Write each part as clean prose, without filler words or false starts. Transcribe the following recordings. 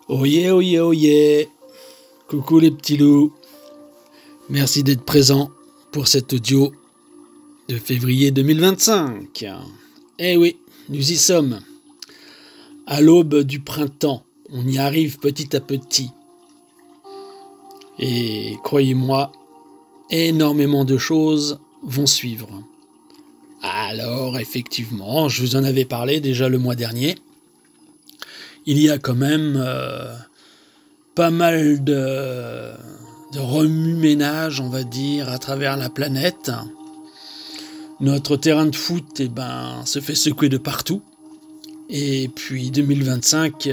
Oyez, oyez, oyez. Coucou les petits loups. Merci d'être présents pour cet audio de février 2025. Eh oui, nous y sommes. À l'aube du printemps, on y arrive petit à petit. Et croyez-moi, énormément de choses vont suivre. Alors, effectivement, je vous en avais parlé déjà le mois dernier. Il y a quand même pas mal de remue-ménage, on va dire, à travers la planète. Notre terrain de foot se fait secouer de partout. Et puis 2025,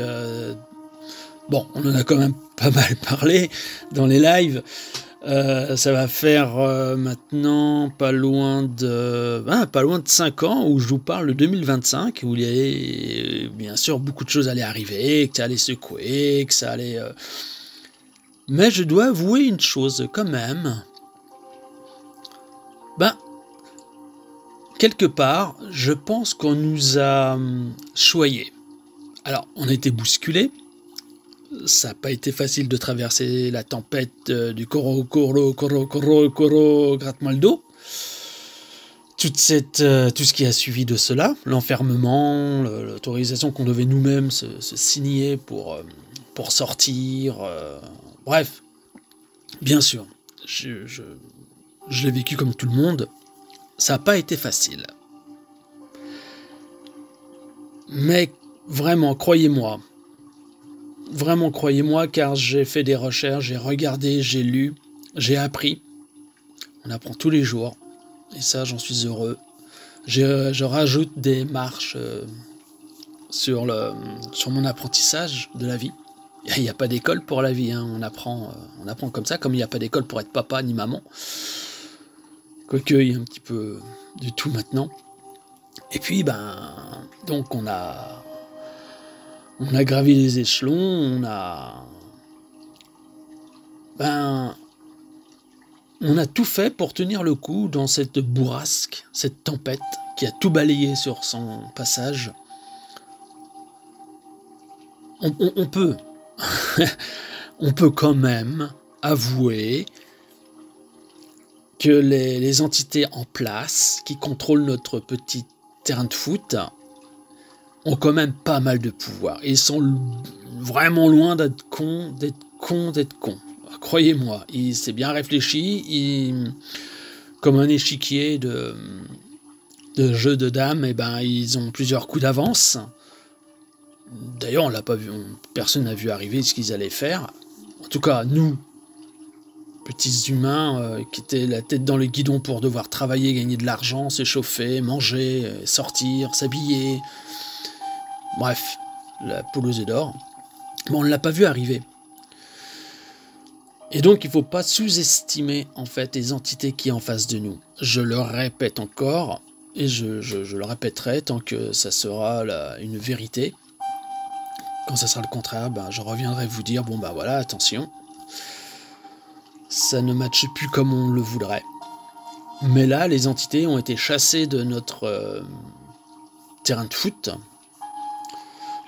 on en a quand même pas mal parlé dans les lives. Ça va faire maintenant pas loin de 5 ans où je vous parle de 2025, où il y a bien sûr beaucoup de choses allaient arriver, que ça allait secouer, que ça allait... Mais je dois avouer une chose quand même. Quelque part, je pense qu'on nous a choyés. Alors, on a été bousculés. Ça n'a pas été facile de traverser la tempête du Coro, gratte-moi le dos. Tout ce qui a suivi de cela, l'enfermement, l'autorisation qu'on devait nous-mêmes se signer pour sortir. Bref, bien sûr, je l'ai vécu comme tout le monde. Ça n'a pas été facile. Mais vraiment, croyez-moi, car j'ai fait des recherches, j'ai regardé, j'ai lu, j'ai appris. On apprend tous les jours, et ça, j'en suis heureux. Je rajoute des marches sur mon apprentissage de la vie. Il n'y a pas d'école pour la vie, hein. On apprend comme ça, comme il n'y a pas d'école pour être papa ni maman. Quoique, il y a un petit peu du tout maintenant. Et puis, donc on a gravi les échelons, on a tout fait pour tenir le coup dans cette bourrasque, cette tempête qui a tout balayé sur son passage. On peut, on peut quand même avouer que les entités en place qui contrôlent notre petit terrain de foot ont quand même pas mal de pouvoir. Ils sont vraiment loin d'être cons. Croyez-moi, c'est bien réfléchi. Comme un échiquier de jeu de dames, ils ont plusieurs coups d'avance. D'ailleurs, on l'a pas vu, personne n'a vu arriver ce qu'ils allaient faire. En tout cas, nous, petits humains qui étaient la tête dans le guidon pour devoir travailler, gagner de l'argent, s'échauffer, manger, sortir, s'habiller. Bref, la poule aux œufs d'or. Mais on ne l'a pas vu arriver. Et donc, il ne faut pas sous-estimer en fait les entités qui sont en face de nous. Je le répète encore, et je le répéterai tant que ça sera une vérité. Quand ça sera le contraire, je reviendrai vous dire, voilà, attention. Ça ne matche plus comme on le voudrait. Mais là, les entités ont été chassées de notre terrain de foot.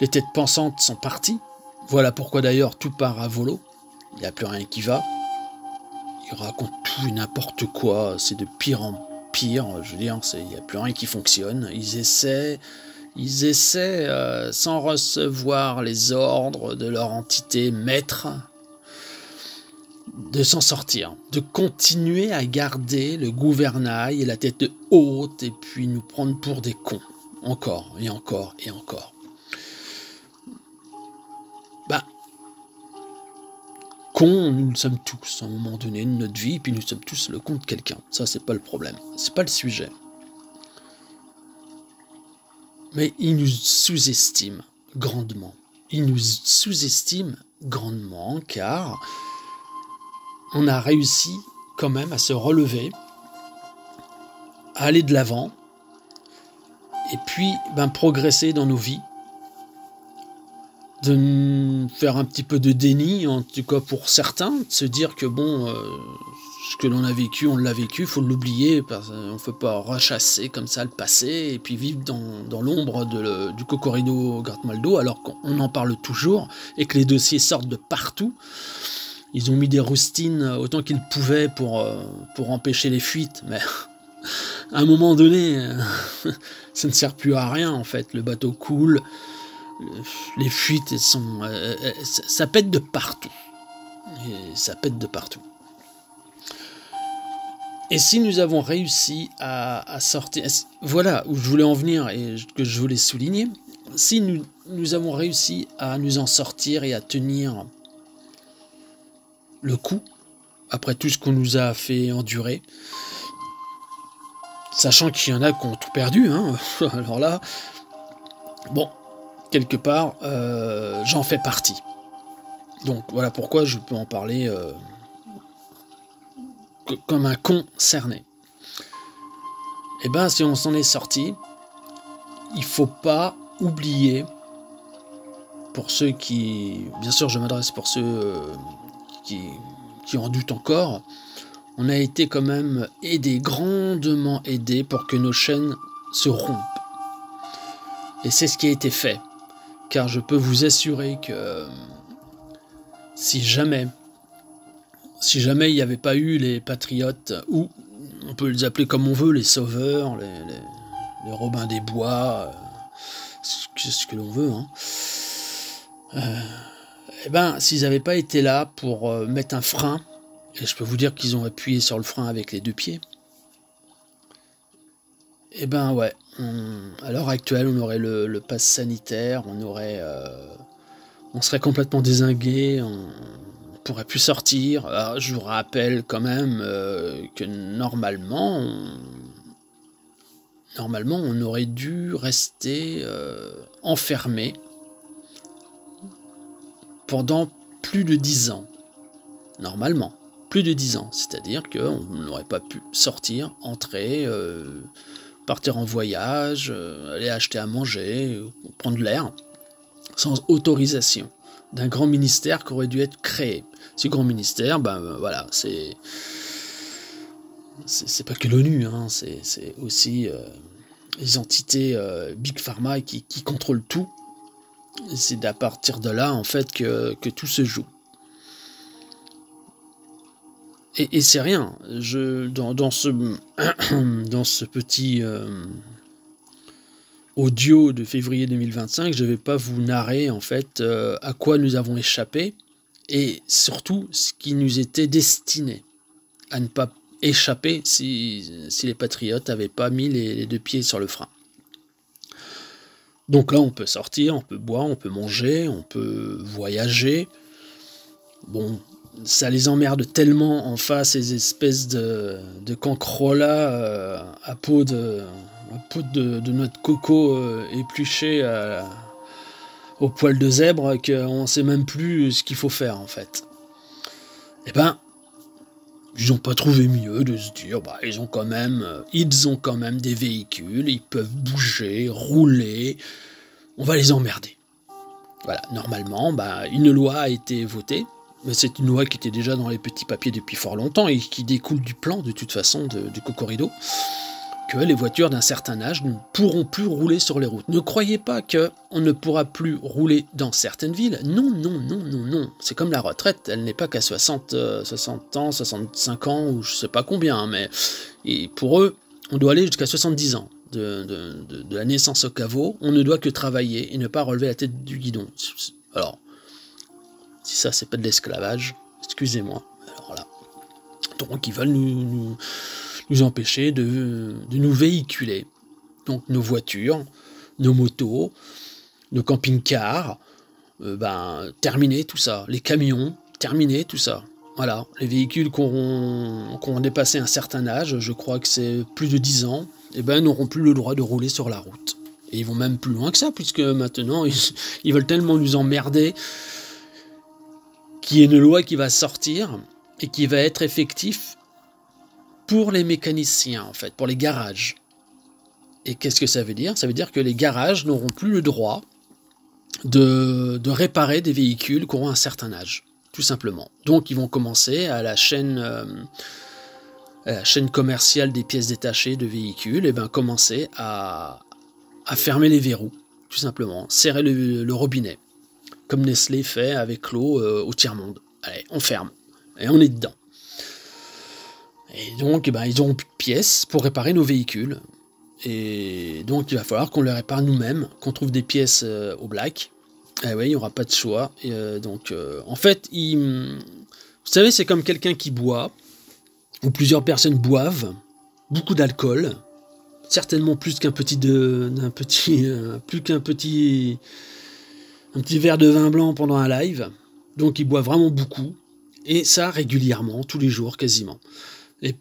Les têtes pensantes sont parties. Voilà pourquoi d'ailleurs tout part à volo. Il n'y a plus rien qui va. Ils racontent tout et n'importe quoi. C'est de pire en pire. Je veux dire, il n'y a plus rien qui fonctionne. Ils essaient sans recevoir les ordres de leur entité maître, de s'en sortir, de continuer à garder le gouvernail et la tête haute et puis nous prendre pour des cons. Encore et encore et encore. Cons, nous le sommes tous à un moment donné de notre vie, puis nous sommes tous le con de quelqu'un. Ça, c'est pas le problème. C'est pas le sujet. Mais ils nous sous-estiment grandement. Ils nous sous-estiment grandement car on a réussi quand même à se relever, à aller de l'avant et puis progresser dans nos vies, de faire un petit peu de déni, en tout cas pour certains, de se dire que bon, ce que l'on a vécu, on l'a vécu, il faut l'oublier, on ne peut pas rechasser comme ça le passé et puis vivre dans l'ombre du Cocorido Gartmaldo alors qu'on en parle toujours et que les dossiers sortent de partout. Ils ont mis des rustines autant qu'ils pouvaient pour empêcher les fuites, mais à un moment donné, ça ne sert plus à rien en fait. Le bateau coule, les fuites ça pète de partout. Et ça pète de partout. Et si nous avons réussi à sortir, voilà où je voulais en venir et que je voulais souligner, si nous avons réussi à nous en sortir et à tenir le coup, après tout ce qu'on nous a fait endurer, sachant qu'il y en a qui ont tout perdu, hein, alors là, bon, quelque part, j'en fais partie. Donc voilà pourquoi je peux en parler comme un concerné. Et ben si on s'en est sorti, il faut pas oublier, pour ceux qui, bien sûr je m'adresse pour ceux qui en doutent encore, on a été quand même aidés, grandement aidés pour que nos chaînes se rompent. Et c'est ce qui a été fait. Car je peux vous assurer que si jamais il n'y avait pas eu les patriotes, ou on peut les appeler comme on veut, les sauveurs, les Robins des Bois, ce que l'on veut, hein. Et ben, s'ils n'avaient pas été là pour mettre un frein, et je peux vous dire qu'ils ont appuyé sur le frein avec les deux pieds, et ben ouais, à l'heure actuelle, on aurait le pass sanitaire, on serait complètement dézingué, on pourrait plus sortir. Alors, je vous rappelle quand même que normalement, on aurait dû rester enfermé pendant plus de 10 ans. Normalement, plus de 10 ans. C'est-à-dire qu'on n'aurait pas pu sortir, entrer, partir en voyage, aller acheter à manger, prendre l'air, sans autorisation d'un grand ministère qui aurait dû être créé. Ce grand ministère, voilà, c'est pas que l'ONU, hein, c'est aussi les entités Big Pharma qui contrôlent tout. Et c'est à partir de là, en fait, que tout se joue. Et c'est rien. Dans ce petit audio de février 2025, je ne vais pas vous narrer, en fait, à quoi nous avons échappé, et surtout ce qui nous était destiné à ne pas échapper si les patriotes n'avaient pas mis les deux pieds sur le frein. Donc là, on peut sortir, on peut boire, on peut manger, on peut voyager. Bon, ça les emmerde tellement en face, ces espèces de cancrelats à peau de noix de coco épluchée au poil de zèbre qu'on ne sait même plus ce qu'il faut faire en fait. Eh ben, ils n'ont pas trouvé mieux de se dire, ils ont quand même des véhicules, ils peuvent bouger, rouler, on va les emmerder. Voilà, normalement, une loi a été votée, mais c'est une loi qui était déjà dans les petits papiers depuis fort longtemps et qui découle du plan de toute façon du Cocorido, que les voitures d'un certain âge ne pourront plus rouler sur les routes. Ne croyez pas qu'on ne pourra plus rouler dans certaines villes. Non. C'est comme la retraite, elle n'est pas qu'à 60 ans, 65 ans, ou je sais pas combien, mais et pour eux, on doit aller jusqu'à 70 ans. De la naissance au caveau, on ne doit que travailler et ne pas relever la tête du guidon. Alors, si ça, c'est pas de l'esclavage, excusez-moi. Alors là, donc ils veulent nous empêcher de nous véhiculer. Donc nos voitures, nos motos, nos camping-cars, terminer tout ça. Les camions, terminer tout ça. Voilà, les véhicules qui ont dépassé un certain âge, je crois que c'est plus de 10 ans, n'auront plus le droit de rouler sur la route. Et ils vont même plus loin que ça, puisque maintenant, ils veulent tellement nous emmerder qu'il y a une loi qui va sortir et qui va être effective pour les mécaniciens, en fait, pour les garages. Et qu'est-ce que ça veut dire ? Ça veut dire que les garages n'auront plus le droit de réparer des véhicules qui auront un certain âge, tout simplement. Donc ils vont commencer à la chaîne commerciale des pièces détachées de véhicules, et ben commencer à fermer les verrous, tout simplement, serrer le robinet, comme Nestlé fait avec l'eau au tiers-monde. Allez, on ferme, et on est dedans. Et donc, ils n'auront plus de pièces pour réparer nos véhicules. Et donc, il va falloir qu'on les répare nous-mêmes, qu'on trouve des pièces au black. Et oui, il n'y aura pas de choix. Et en fait, vous savez, c'est comme quelqu'un qui boit, ou plusieurs personnes boivent, beaucoup d'alcool, certainement plus qu'un petit verre de vin blanc pendant un live. Donc, ils boivent vraiment beaucoup. Et ça, régulièrement, tous les jours, quasiment. Et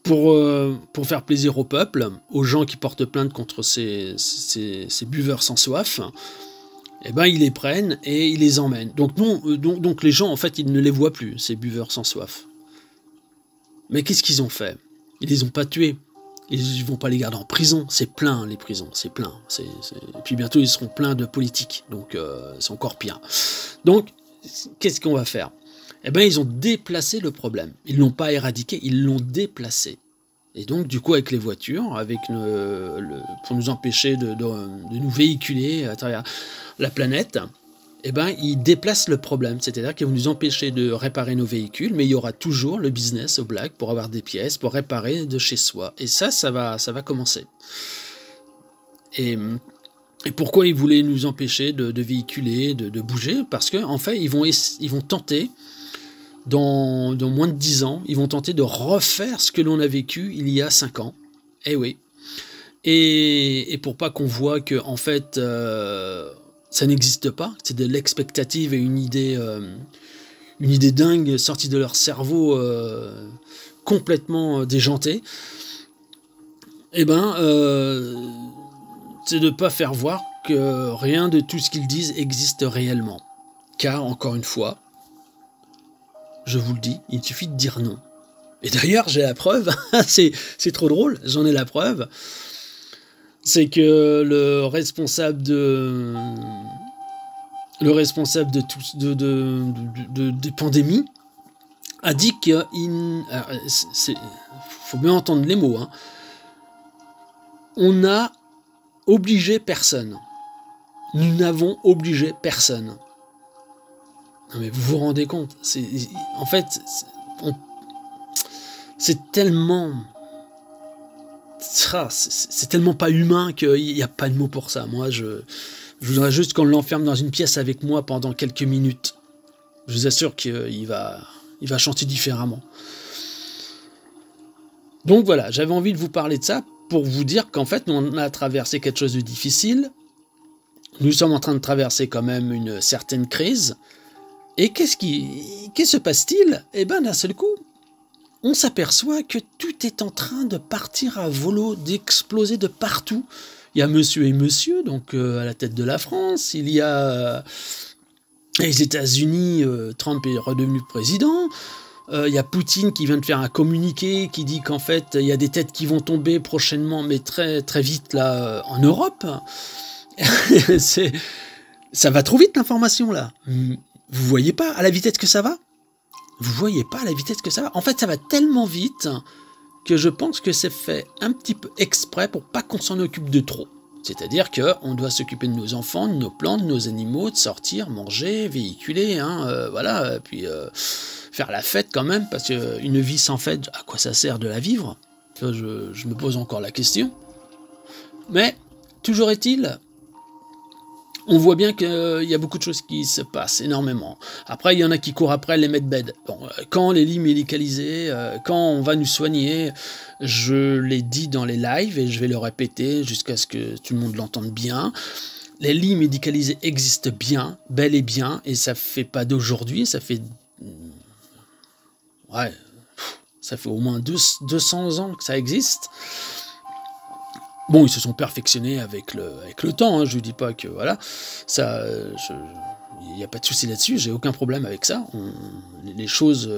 pour faire plaisir au peuple, aux gens qui portent plainte contre ces buveurs sans soif, eh ben, ils les prennent et ils les emmènent. Donc les gens, en fait, ils ne les voient plus, ces buveurs sans soif. Mais qu'est-ce qu'ils ont fait? Ils les ont pas tués. Ils vont pas les garder en prison. C'est plein, les prisons, c'est plein. Et puis bientôt, ils seront pleins de politiques. Donc, c'est encore pire. Donc, qu'est-ce qu'on va faire? Eh bien, ils ont déplacé le problème. Ils ne l'ont pas éradiqué, ils l'ont déplacé. Et donc, du coup, avec les voitures, pour nous empêcher de nous véhiculer à travers la planète, eh ben, ils déplacent le problème. C'est-à-dire qu'ils vont nous empêcher de réparer nos véhicules, mais il y aura toujours le business au black pour avoir des pièces, pour réparer de chez soi. Et ça va commencer. Et pourquoi ils voulaient nous empêcher de véhiculer, de bouger? Parce qu'en fait, ils vont tenter... Dans moins de 10 ans, ils vont tenter de refaire ce que l'on a vécu il y a 5 ans. Eh oui. Et pour pas qu'on voit que, en fait, ça n'existe pas, c'est de l'expectative et une idée dingue sortie de leur cerveau complètement déjanté, eh ben, c'est de pas faire voir que rien de tout ce qu'ils disent existe réellement. Car, encore une fois, je vous le dis, il suffit de dire non. Et d'ailleurs, j'ai la preuve, c'est trop drôle, j'en ai la preuve, c'est que le responsable des pandémies a dit qu'il faut bien entendre les mots, hein. On n'a obligé personne. Nous n'avons obligé personne. Non mais vous vous rendez compte, en fait, c'est tellement... c'est tellement pas humain qu'il n'y a pas de mots pour ça. Moi, je voudrais juste qu'on l'enferme dans une pièce avec moi pendant quelques minutes. Je vous assure qu'il va chanter différemment. Donc voilà, j'avais envie de vous parler de ça pour vous dire qu'en fait, on a traversé quelque chose de difficile. Nous sommes en train de traverser quand même une certaine crise. Et qu'est-ce se passe-t-il? Eh bien, d'un seul coup, on s'aperçoit que tout est en train de partir à volo, d'exploser de partout. Il y a monsieur et monsieur, donc à la tête de la France. Il y a les États-Unis, Trump est redevenu président. Il y a Poutine qui vient de faire un communiqué qui dit qu'en fait, il y a des têtes qui vont tomber prochainement, mais très, très vite là, en Europe. Ça va trop vite, l'information, là. Vous voyez pas à la vitesse que ça va? Vous voyez pas à la vitesse que ça va? En fait, ça va tellement vite que je pense que c'est fait un petit peu exprès pour pas qu'on s'en occupe de trop. C'est-à-dire qu'on doit s'occuper de nos enfants, de nos plantes, de nos animaux, de sortir, manger, véhiculer, voilà, puis faire la fête quand même, parce qu'une vie sans fête, à quoi ça sert de la vivre? Je me pose encore la question. Mais, toujours est-il, on voit bien qu'il y a beaucoup de choses qui se passent énormément. Après, il y en a qui courent après les medbeds. Bon, quand les lits médicalisés, quand on va nous soigner, je l'ai dit dans les lives et je vais le répéter jusqu'à ce que tout le monde l'entende bien. Les lits médicalisés existent bien, bel et bien, et ça fait pas d'aujourd'hui, ça fait au moins 200 ans que ça existe. Bon, ils se sont perfectionnés avec le temps, hein, je ne dis pas que, voilà, ça, il n'y a pas de souci là-dessus, j'ai aucun problème avec ça, les choses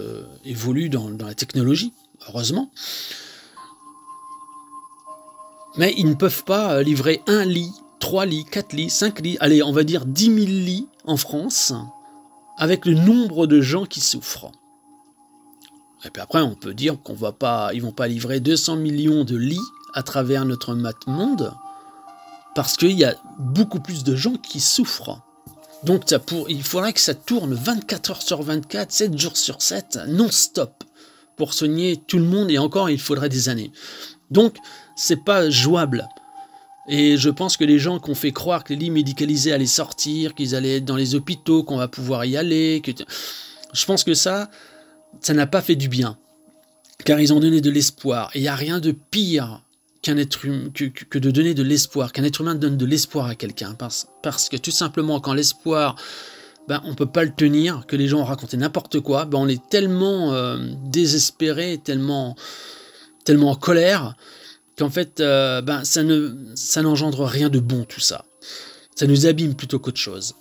évoluent dans la technologie, heureusement. Mais ils ne peuvent pas livrer un lit 3 lits, 4 lits, 5 lits, allez, on va dire 10 000 lits en France, avec le nombre de gens qui souffrent. Et puis après, on peut dire ils vont pas livrer 200 millions de lits à travers notre monde, parce qu'il y a beaucoup plus de gens qui souffrent. Donc il faudrait que ça tourne 24 heures sur 24, 7 jours sur 7, non-stop, pour soigner tout le monde, et encore, il faudrait des années. Donc, c'est pas jouable. Et je pense que les gens qui ont fait croire que les lits médicalisés allaient sortir, qu'ils allaient être dans les hôpitaux, qu'on va pouvoir y aller, je pense que ça n'a pas fait du bien. Car ils ont donné de l'espoir. Et il n'y a rien de pire qu'un être humain, que de donner de l'espoir, qu'un être humain donne de l'espoir à quelqu'un. Parce que tout simplement, quand l'espoir, on ne peut pas le tenir, que les gens ont raconté n'importe quoi, on est tellement désespéré, tellement en colère, qu'en fait, ça n'engendre rien de bon, tout ça. Ça nous abîme plutôt qu'autre chose.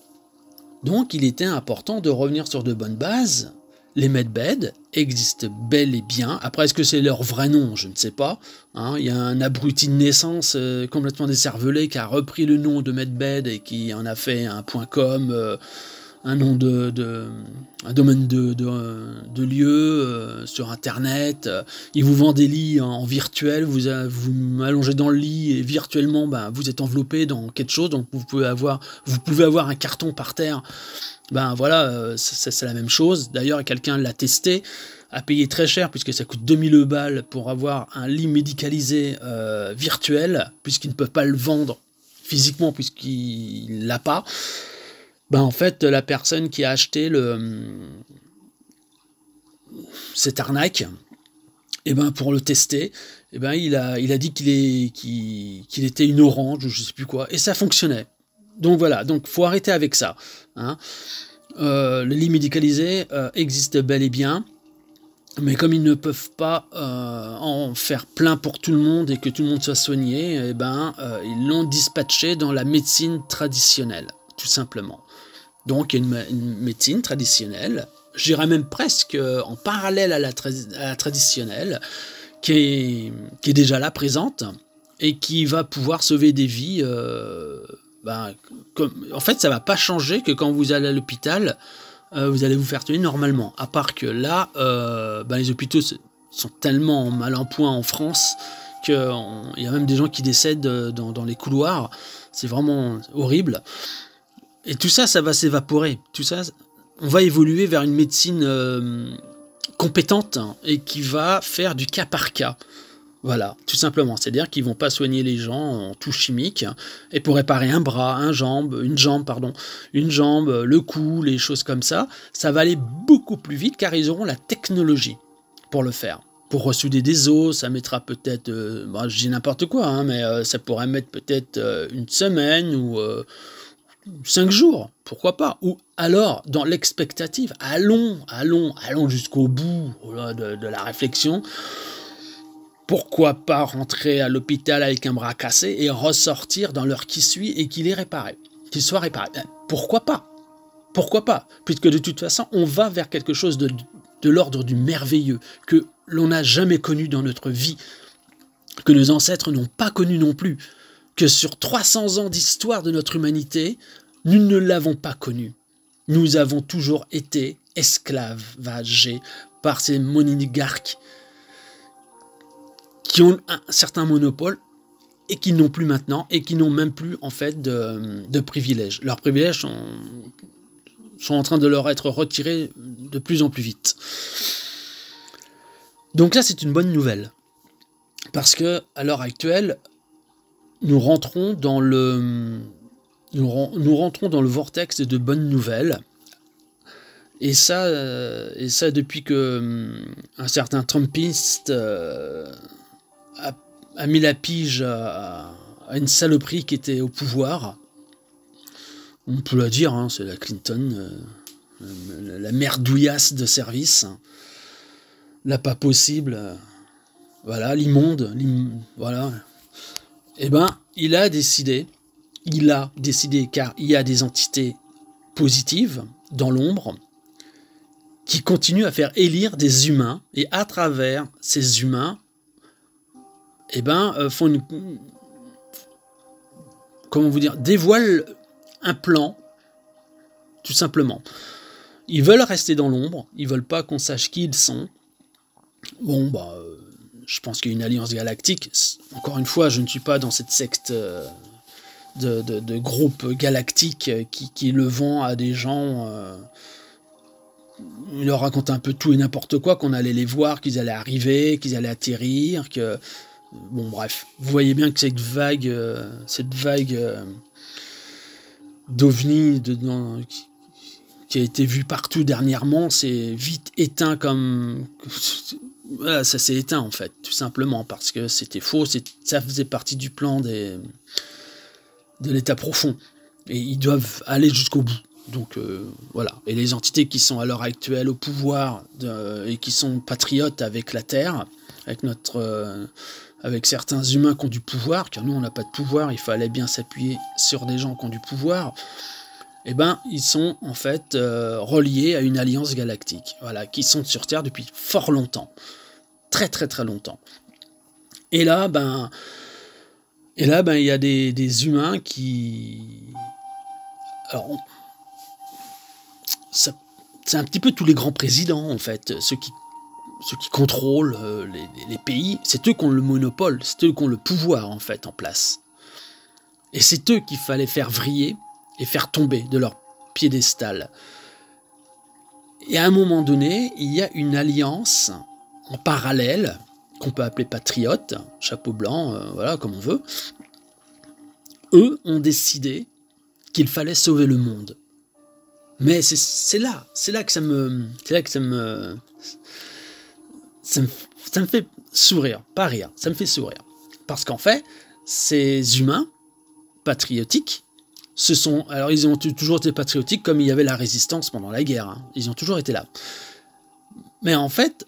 Donc, il était important de revenir sur de bonnes bases. Les medbeds existent bel et bien. Après, est-ce que c'est leur vrai nom? Je ne sais pas. Il y a un abruti de naissance complètement décervelé qui a repris le nom de medbed et qui en a fait un .com, un nom un domaine de lieu sur Internet. Il vous vend des lits en virtuel. Vous allongez dans le lit et virtuellement, vous êtes enveloppé dans quelque chose. Donc, vous pouvez avoir un carton par terre. C'est la même chose. D'ailleurs, quelqu'un l'a testé, a payé très cher puisque ça coûte 2000 balles pour avoir un lit médicalisé virtuel, puisqu'ils ne peuvent pas le vendre physiquement puisqu'il l'a pas. En fait, la personne qui a acheté cette arnaque, pour le tester, il a dit qu'il était une orange ou je sais plus quoi, et ça fonctionnait. Donc voilà, faut arrêter avec ça. Le lit médicalisé existe bel et bien, mais comme ils ne peuvent pas en faire plein pour tout le monde et que tout le monde soit soigné, ils l'ont dispatché dans la médecine traditionnelle, tout simplement. Donc il y a une médecine traditionnelle, je dirais même presque en parallèle à la traditionnelle, qui est déjà là, présente, et qui va pouvoir sauver des vies. En fait, ça va pas changer que quand vous allez à l'hôpital, vous allez vous faire tuer normalement. À part que là, les hôpitaux sont tellement mal en point en France qu'il y a même des gens qui décèdent dans les couloirs. C'est vraiment horrible. Et tout ça, ça va s'évaporer. Tout ça, on va évoluer vers une médecine compétente et qui va faire du cas par cas. Voilà, tout simplement. C'est-à-dire qu'ils vont pas soigner les gens en tout chimique. Et pour réparer un bras, une jambe, le cou, les choses comme ça, ça va aller beaucoup plus vite car ils auront la technologie pour le faire. Pour ressouder des os, ça mettra peut-être, je dis n'importe quoi, mais ça pourrait mettre peut-être une semaine ou 5 jours, pourquoi pas. Ou alors, dans l'expectative, allons jusqu'au bout de la réflexion. Pourquoi pas rentrer à l'hôpital avec un bras cassé et ressortir dans l'heure qui suit et qu'il soit réparé. Pourquoi pas? Puisque de toute façon, on va vers quelque chose de l'ordre du merveilleux, que l'on n'a jamais connu dans notre vie, que nos ancêtres n'ont pas connu non plus, que sur 300 ans d'histoire de notre humanité, nous ne l'avons pas connu. Nous avons toujours été esclavagés par ces monégarques qui ont un certain monopole et qui n'ont plus maintenant, et qui n'ont même plus en fait de privilèges. Leurs privilèges sont en train de leur être retirés de plus en plus vite. Donc là, c'est une bonne nouvelle. Parce que à l'heure actuelle, nous rentrons dans le vortex de bonnes nouvelles. Et ça depuis que un certain Trumpiste a mis la pige à une saloperie qui était au pouvoir. On peut la dire, c'est la Clinton, la merdouillasse de service, la pas possible, voilà, l'immonde, voilà. Il a décidé, car il y a des entités positives dans l'ombre qui continuent à faire élire des humains, et à travers ces humains, comment vous dire, dévoilent un plan, tout simplement. Ils veulent rester dans l'ombre, ils veulent pas qu'on sache qui ils sont. Bon, je pense qu'il y a une alliance galactique. Encore une fois, je ne suis pas dans cette secte de groupe galactique qui le vend à des gens. Il leur raconte un peu tout et n'importe quoi, qu'on allait les voir, qu'ils allaient arriver, qu'ils allaient atterrir, que... Bon, bref. Vous voyez bien que cette vague d'OVNI qui a été vue partout dernièrement, c'est vite éteint comme... Voilà, ça s'est éteint, en fait, tout simplement, parce que c'était faux, ça faisait partie du plan de l'état profond. Et ils doivent aller jusqu'au bout. Donc voilà. Et les entités qui sont à l'heure actuelle au pouvoir et qui sont patriotes avec la Terre, avec certains humains qui ont du pouvoir, car nous on n'a pas de pouvoir, il fallait bien s'appuyer sur des gens qui ont du pouvoir, eh ben ils sont en fait reliés à une alliance galactique, voilà, qui sont sur Terre depuis fort longtemps. Très très très longtemps. Et là, il y a des humains qui... Alors, c'est un petit peu tous les grands présidents, en fait, ceux qui contrôlent les pays, c'est eux qui ont le monopole, c'est eux qui ont le pouvoir, en fait, en place. Et c'est eux qu'il fallait faire vriller et faire tomber de leur piédestal. Et à un moment donné, il y a une alliance en parallèle, qu'on peut appeler patriote, chapeau blanc, voilà, comme on veut. Eux ont décidé qu'il fallait sauver le monde. Mais c'est là que ça me fait sourire, pas rire, ça me fait sourire. Parce qu'en fait, ces humains patriotiques, alors ils ont toujours été patriotiques comme il y avait la résistance pendant la guerre, hein. Ils ont toujours été là. Mais en fait,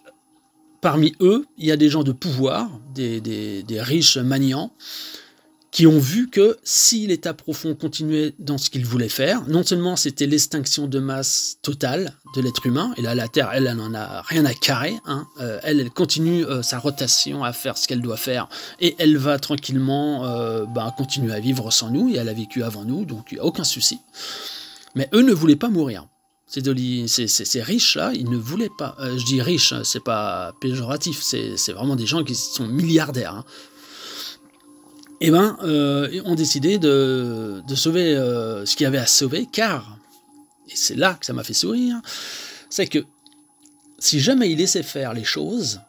parmi eux, il y a des gens de pouvoir, des riches maniants, qui ont vu que si l'état profond continuait dans ce qu'il voulait faire, non seulement c'était l'extinction de masse totale de l'être humain, et là la Terre, elle n'en a rien à carrer, hein, elle continue sa rotation à faire ce qu'elle doit faire, et elle va tranquillement continuer à vivre sans nous, et elle a vécu avant nous, donc il n'y a aucun souci. Mais eux ne voulaient pas mourir. Ces riches-là, ils ne voulaient pas... je dis riches, c'est pas péjoratif, c'est vraiment des gens qui sont milliardaires, hein. Ont décidé de sauver ce qu'il y avait à sauver, car, et c'est là que ça m'a fait sourire, c'est que si jamais ils laissaient faire les choses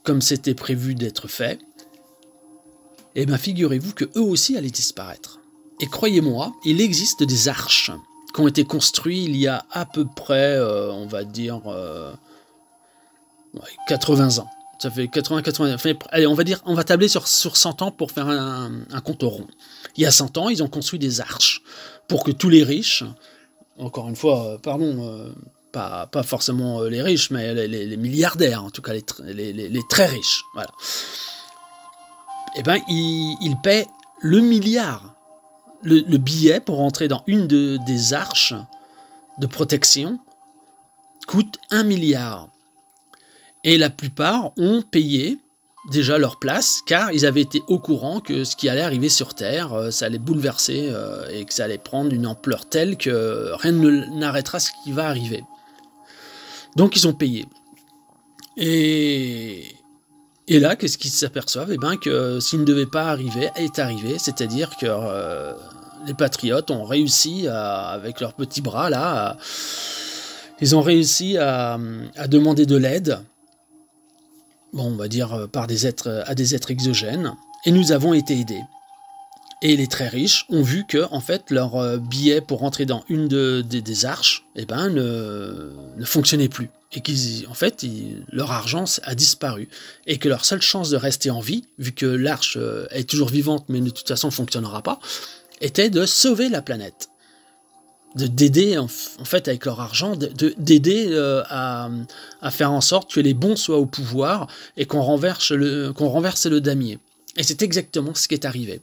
comme c'était prévu d'être fait, figurez-vous que eux aussi allaient disparaître. Et croyez-moi, il existe des arches qui ont été construites il y a à peu près, on va dire, 80 ans. Ça fait 80, allez, on va tabler sur 100 ans pour faire un compte rond. Il y a 100 ans, ils ont construit des arches pour que tous les riches, encore une fois, pas forcément les riches, mais les milliardaires, en tout cas les très riches, voilà. Ils paient le milliard, le billet pour entrer dans une des arches de protection coûte 1 milliard. Et la plupart ont payé déjà leur place, car ils avaient été au courant que ce qui allait arriver sur Terre, ça allait bouleverser et que ça allait prendre une ampleur telle que rien n'arrêtera ce qui va arriver. Donc ils ont payé. Et là, qu'est-ce qu'ils s'aperçoivent ? Que s'il ne devait pas arriver, est arrivé, c'est-à-dire que les patriotes ont réussi, avec leurs petits bras là, ils ont réussi à demander de l'aide. Bon, on va dire à des êtres exogènes, et nous avons été aidés. Et les très riches ont vu que, en fait, leur billet pour rentrer dans une des arches, ne fonctionnait plus. Et leur argent a disparu. Et que leur seule chance de rester en vie, vu que l'arche est toujours vivante, mais de toute façon ne fonctionnera pas, était de sauver la planète. D'aider en fait avec leur argent, d'aider à faire en sorte que les bons soient au pouvoir et qu'on renverse le damier. Et c'est exactement ce qui est arrivé.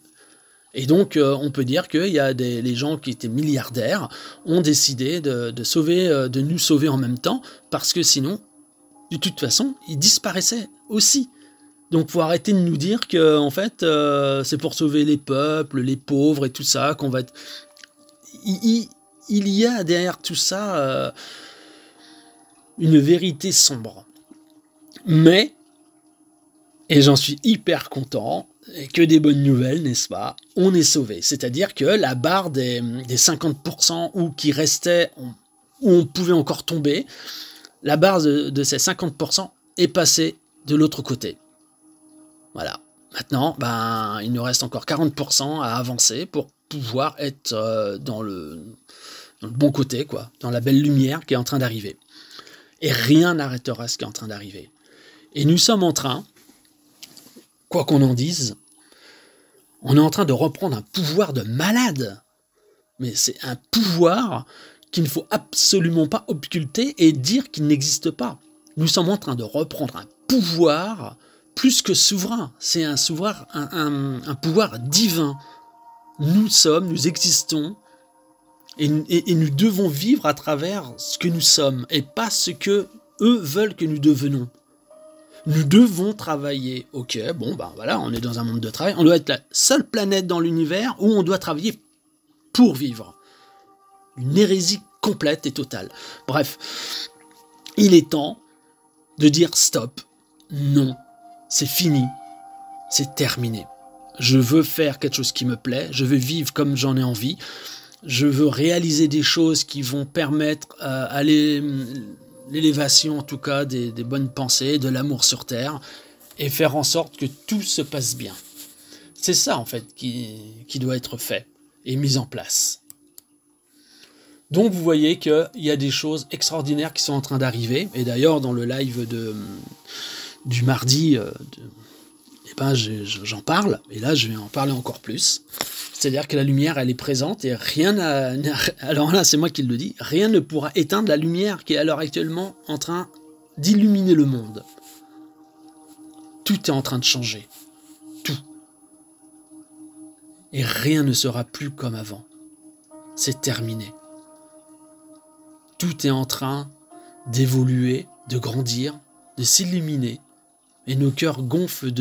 Et donc on peut dire que les gens qui étaient milliardaires ont décidé de nous sauver en même temps, parce que sinon, de toute façon, ils disparaissaient aussi. Donc faut arrêter de nous dire que en fait c'est pour sauver les peuples, les pauvres et tout ça qu'on va être... Il y a derrière tout ça une vérité sombre. Mais, et j'en suis hyper content, et que des bonnes nouvelles, n'est-ce pas? On est sauvé. C'est-à-dire que la barre des 50% ou qui restait, où on pouvait encore tomber, la barre de ces 50% est passée de l'autre côté. Voilà. Maintenant, il nous reste encore 40% à avancer pour pouvoir être dans le bon côté, quoi, dans la belle lumière qui est en train d'arriver. Et rien n'arrêtera ce qui est en train d'arriver. Et nous sommes en train, quoi qu'on en dise, on est en train de reprendre un pouvoir de malade. Mais c'est un pouvoir qu'il ne faut absolument pas occulter et dire qu'il n'existe pas. Nous sommes en train de reprendre un pouvoir plus que souverain. C'est un pouvoir divin. Nous existons et nous devons vivre à travers ce que nous sommes et pas ce que eux veulent que nous devenons. Nous devons travailler. Ok, voilà, on est dans un monde de travail. On doit être la seule planète dans l'univers où on doit travailler pour vivre. Une hérésie complète et totale. Bref, il est temps de dire stop. Non, c'est fini. C'est terminé. Je veux faire quelque chose qui me plaît. Je veux vivre comme j'en ai envie. Je veux réaliser des choses qui vont permettre à l'élévation, en tout cas, des bonnes pensées, de l'amour sur Terre, et faire en sorte que tout se passe bien. C'est ça, en fait, qui doit être fait et mis en place. Donc, vous voyez qu'il y a des choses extraordinaires qui sont en train d'arriver. Et d'ailleurs, dans le live du mardi, j'en parle. Et là, je vais en parler encore plus. C'est-à-dire que la lumière, elle est présente et alors là, c'est moi qui le dis, rien ne pourra éteindre la lumière qui est alors actuellement en train d'illuminer le monde. Tout est en train de changer. Tout. Et rien ne sera plus comme avant. C'est terminé. Tout est en train d'évoluer, de grandir, de s'illuminer. Et nos cœurs gonflent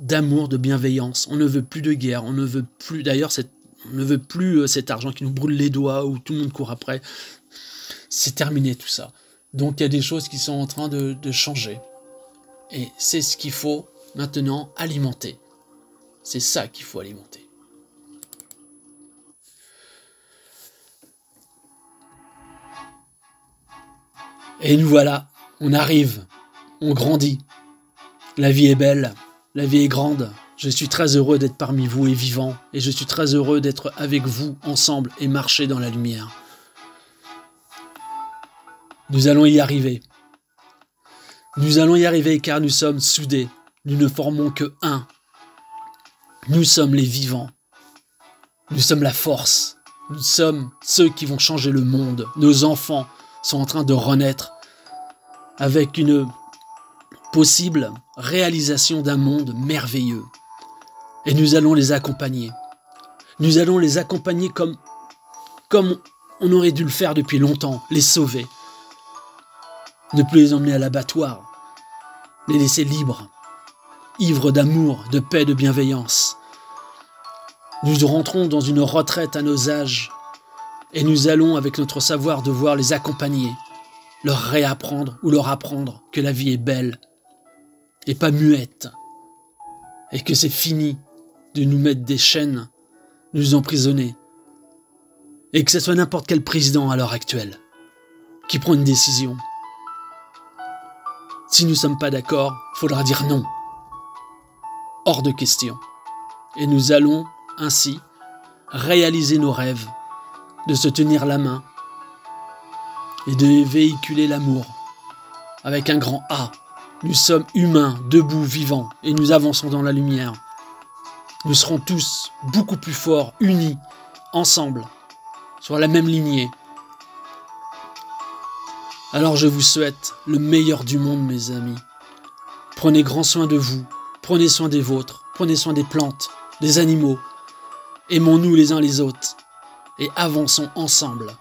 d'amour, de bienveillance. On ne veut plus de guerre, on ne veut plus, d'ailleurs, on ne veut plus cet argent qui nous brûle les doigts, où tout le monde court après. C'est terminé tout ça. Donc il y a des choses qui sont en train de changer. Et c'est ce qu'il faut maintenant alimenter. C'est ça qu'il faut alimenter. Et nous voilà, on arrive, on grandit. La vie est belle, la vie est grande. Je suis très heureux d'être parmi vous et vivant. Et je suis très heureux d'être avec vous, ensemble, et marcher dans la lumière. Nous allons y arriver. Nous allons y arriver car nous sommes soudés. Nous ne formons que un. Nous sommes les vivants. Nous sommes la force. Nous sommes ceux qui vont changer le monde. Nos enfants sont en train de renaître avec une possible réalisation d'un monde merveilleux. Et nous allons les accompagner. Nous allons les accompagner comme on aurait dû le faire depuis longtemps, les sauver. Ne plus les emmener à l'abattoir, les laisser libres, ivres d'amour, de paix, de bienveillance. Nous rentrons dans une retraite à nos âges et nous allons, avec notre savoir, devoir les accompagner, leur réapprendre ou leur apprendre que la vie est belle et pas muette et que c'est fini de nous mettre des chaînes, nous emprisonner et que ce soit n'importe quel président à l'heure actuelle qui prend une décision. Si nous ne sommes pas d'accord, il faudra dire non. Hors de question. Et nous allons ainsi réaliser nos rêves, de se tenir la main et de véhiculer l'amour avec un grand A. Nous sommes humains, debout, vivants, et nous avançons dans la lumière. Nous serons tous beaucoup plus forts, unis, ensemble, sur la même lignée. Alors je vous souhaite le meilleur du monde, mes amis. Prenez grand soin de vous, prenez soin des vôtres, prenez soin des plantes, des animaux. Aimons-nous les uns les autres et avançons ensemble.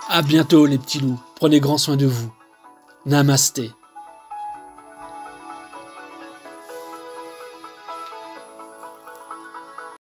À bientôt les petits loups, prenez grand soin de vous. Namasté.